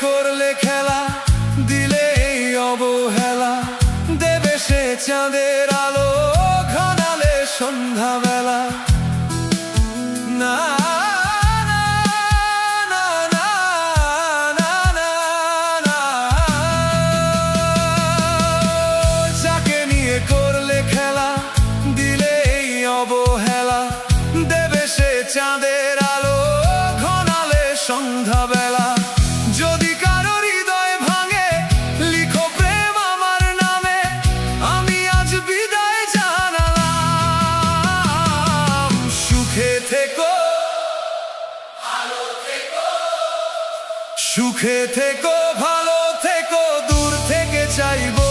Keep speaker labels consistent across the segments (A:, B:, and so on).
A: করলে খেলা দিলে এই অবহেলা, দেবে সে চাঁদের আলো ঘনালে সন্ধ্যাবেলা। না না না না না না না, যাকে নিয়ে করলে খেলা দিলে এই অবহেলা, দেবে সে চাঁদের আলো ঘনালে সন্ধ্যাবেলা। যদি কারো হৃদয় ভাঙে লিখো প্রেম আমার নামে, আমি আজ বিদায় জানালাম। সুখে থেকো ভালো থেকো, সুখে থেকো ভালো থেকো, দূর থেকে চাইবো।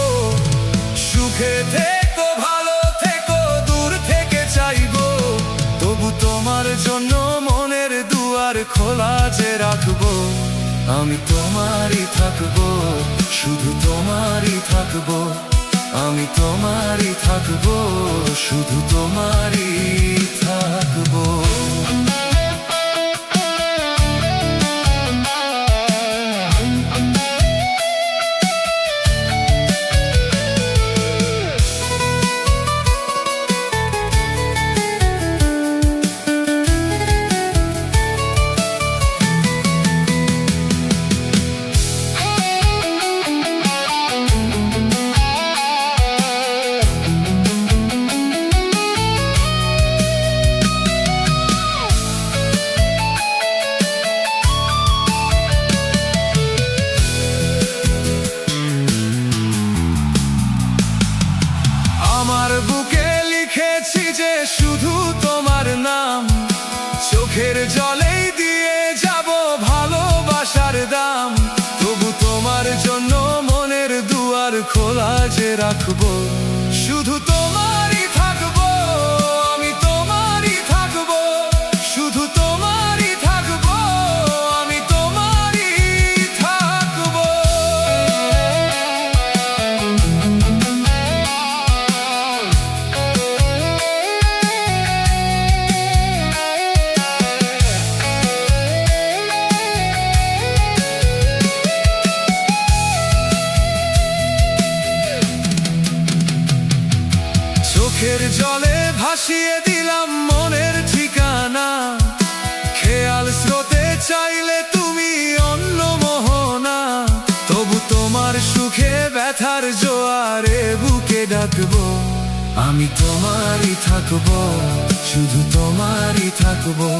A: সুখে থেকো ভালো থেকো, দূর থেকে চাইবো। তবু তোমার জন্য মনের দুয়ার খোলা যে রাখবো। আমি তোমারই থাকবো, শুধু তোমারই থাকবো। আমি তোমারই থাকবো, শুধু তোমারই থাকবো। আমার বুকে লিখেছি যে শুধু তোমার নাম, চোখের জলেই দিয়ে যাব ভালোবাসার দাম। তবু তোমার জন্য মনের দুয়ার খোলা যে রাখবো। শুধু তোমারই থাকবো, আমি তোমারই থাকবো। শুধু তোমারই থাকবো, আমি তোমারই থাকবো। চোখের জলে ভাসিয়ে দিলাম মনের ঠিকানা। খেয়াল স্রোতে চাইলে তুমি অন্য মোহনা। তবু তোমার সুখে ব্যথার জোয়ারে বুকে ডাকবো। আমি তোমারই থাকবো, শুধু তোমারই থাকবো।